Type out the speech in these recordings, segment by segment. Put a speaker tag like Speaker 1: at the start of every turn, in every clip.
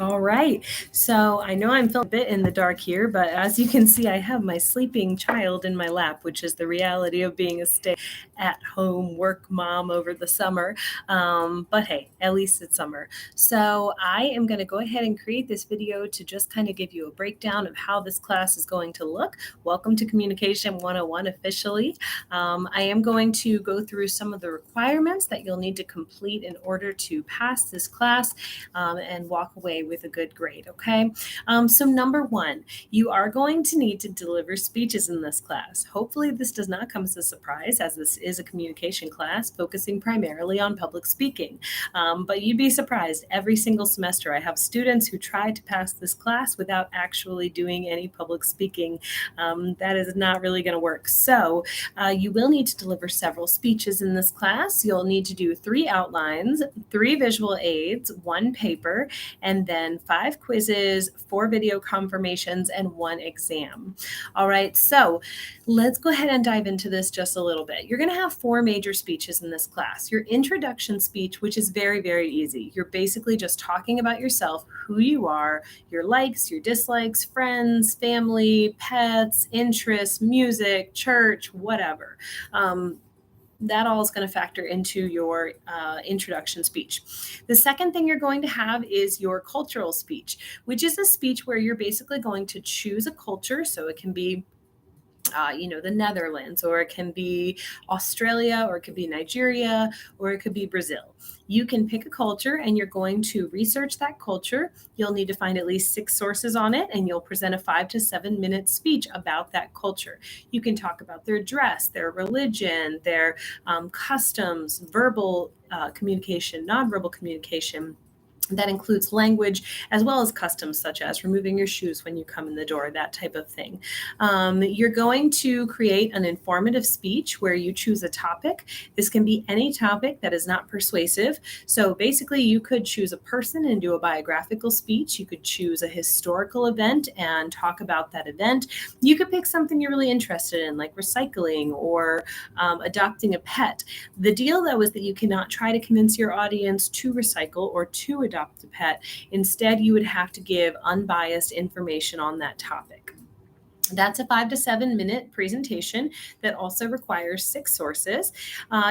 Speaker 1: All right. So I know I'm feeling a bit in the dark here, but as you can see, I have my sleeping child in my lap, which is the reality of being a stay at home work mom over the summer. But hey, at least it's summer. So I am going to go ahead and create this video to just kind of give you a breakdown of how this class is going to look. Welcome to Communication 101 officially. I am going to go through some of the requirements that you'll need to complete in order to pass this class and walk away with a good grade, okay? So, number one, you are going to need to deliver speeches in this class. Hopefully, this does not come as a surprise, as this is a communication class focusing primarily on public speaking. But you'd be surprised, every single semester, I have students who try to pass this class without actually doing any public speaking. That is not really going to work. So, you will need to deliver several speeches in this class. You'll need to do 3 outlines, 3 visual aids, 1 paper, and then 5 quizzes, 4 video confirmations, and 1 exam. All right, so let's go ahead and dive into this just a little bit. You're going to have 4 major speeches in this class. Your introduction speech, which is very, very easy. You're basically just talking about yourself, who you are, your likes, your dislikes, friends, family, pets, interests, music, church, whatever. That all is going to factor into your introduction speech. The second thing you're going to have is your cultural speech, which is a speech where you're basically going to choose a culture. So it can be the Netherlands, or it can be Australia, or it could be Nigeria, or it could be Brazil. You can pick a culture and you're going to research that culture. You'll need to find at least 6 sources on it, and you'll present a 5 to 7 minute speech about that culture. You can talk about their dress, their religion, their customs, verbal communication, nonverbal communication. That includes language as well as customs, such as removing your shoes when you come in the door, that type of thing. You're going to create an informative speech where you choose a topic. This can be any topic that is not persuasive. So basically, you could choose a person and do a biographical speech. You could choose a historical event and talk about that event. You could pick something you're really interested in, like recycling or adopting a pet. The deal, though, is that you cannot try to convince your audience to recycle or to adopt a pet. Instead, you would have to give unbiased information on that topic. That's a 5 to 7 minute presentation that also requires 6 sources.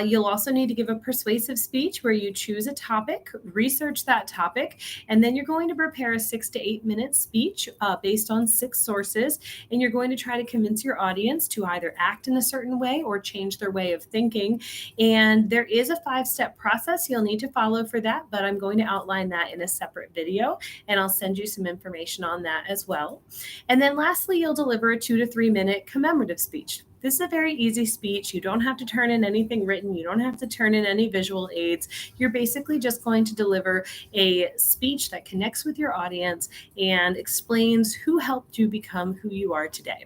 Speaker 1: You'll also need to give a persuasive speech where you choose a topic, research that topic, and then you're going to prepare a 6 to 8 minute speech based on 6 sources. And you're going to try to convince your audience to either act in a certain way or change their way of thinking. And there is a 5-step process you'll need to follow for that, but I'm going to outline that in a separate video, and I'll send you some information on that as well. And then lastly, you'll deliver a 2 to 3 minute commemorative speech. This is a very easy speech. You don't have to turn in anything written. You don't have to turn in any visual aids. You're basically just going to deliver a speech that connects with your audience and explains who helped you become who you are today.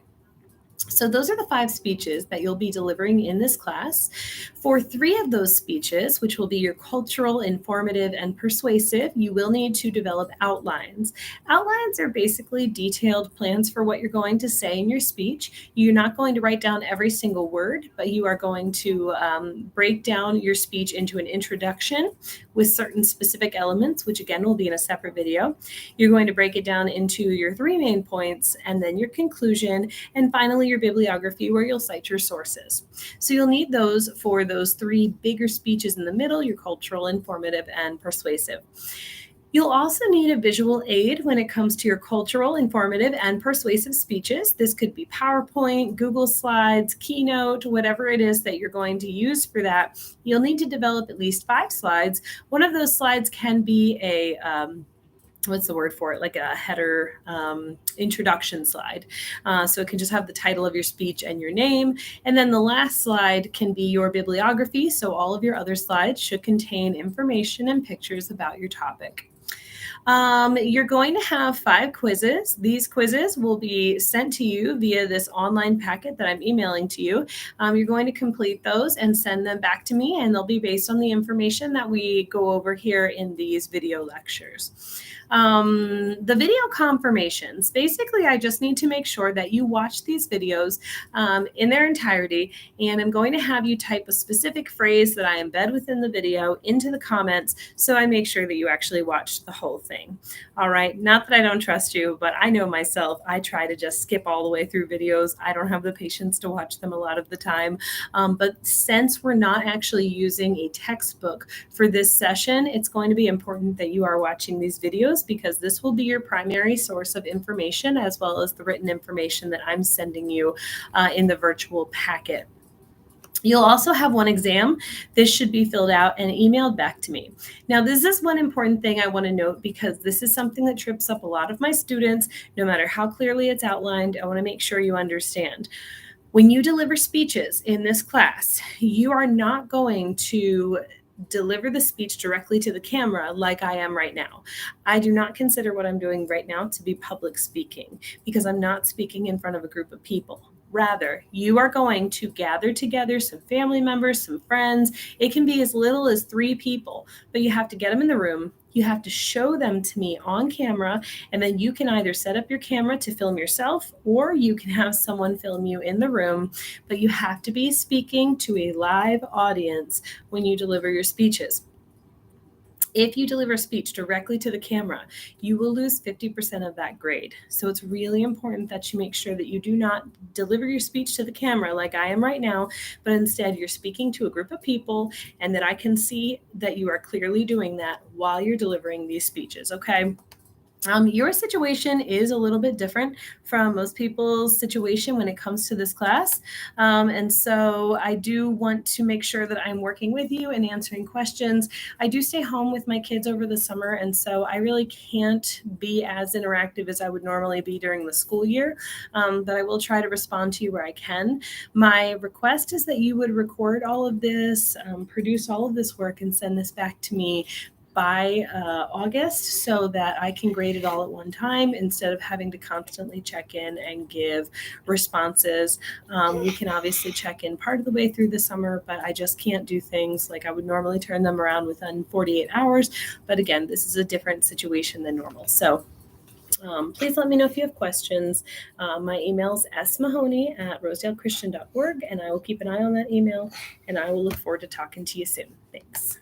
Speaker 1: So those are the 5 speeches that you'll be delivering in this class. For 3 of those speeches, which will be your cultural, informative, and persuasive, you will need to develop outlines. Outlines are basically detailed plans for what you're going to say in your speech. You're not going to write down every single word, but you are going to break down your speech into an introduction with certain specific elements, which again will be in a separate video. You're going to break it down into your 3 main points, and then your conclusion, and finally your bibliography, where you'll cite your sources. So you'll need those for those 3 bigger speeches in the middle: your cultural, informative, and persuasive. You'll also need a visual aid when it comes to your cultural, informative, and persuasive speeches. This could be PowerPoint, Google Slides, Keynote, whatever it is that you're going to use for that. You'll need to develop at least 5 slides. One of those slides can be a what's the word for it? Like a header introduction slide. So it can just have the title of your speech and your name. And then the last slide can be your bibliography. So all of your other slides should contain information and pictures about your topic. You're going to have 5 quizzes. These quizzes will be sent to you via this online packet that I'm emailing to you. You're going to complete those and send them back to me, and they'll be based on the information that we go over here in these video lectures. The video confirmations, basically, I just need to make sure that you watch these videos in their entirety, and I'm going to have you type a specific phrase that I embed within the video into the comments, so I make sure that you actually watch the whole whole thing. All right. Not that I don't trust you, but I know myself. I try to just skip all the way through videos. I don't have the patience to watch them a lot of the time. But since we're not actually using a textbook for this session, it's going to be important that you are watching these videos because this will be your primary source of information as well as the written information that I'm sending you in the virtual packet. You'll also have one exam. This should be filled out and emailed back to me. Now, this is one important thing I want to note because this is something that trips up a lot of my students. No matter how clearly it's outlined, I want to make sure you understand. When you deliver speeches in this class, you are not going to deliver the speech directly to the camera like I am right now. I do not consider what I'm doing right now to be public speaking because I'm not speaking in front of a group of people. Rather, you are going to gather together some family members, some friends. It can be as little as 3 people, but you have to get them in the room. You have to show them to me on camera, and then you can either set up your camera to film yourself or you can have someone film you in the room, but you have to be speaking to a live audience when you deliver your speeches. If you deliver a speech directly to the camera, you will lose 50% of that grade. So it's really important that you make sure that you do not deliver your speech to the camera like I am right now, but instead you're speaking to a group of people and that I can see that you are clearly doing that while you're delivering these speeches, okay? Your situation is a little bit different from most people's situation when it comes to this class. And so I do want to make sure that I'm working with you and answering questions. I do stay home with my kids over the summer, and so I really can't be as interactive as I would normally be during the school year, but I will try to respond to you where I can. My request is that you would record all of this, produce all of this work, and send this back to me by August so that I can grade it all at one time instead of having to constantly check in and give responses. We can obviously check in part of the way through the summer, but I just can't do things like I would normally turn them around within 48 hours. But again, this is a different situation than normal. So please let me know if you have questions. My email is smahoney@rosedalechristian.org, and I will keep an eye on that email, and I will look forward to talking to you soon. Thanks.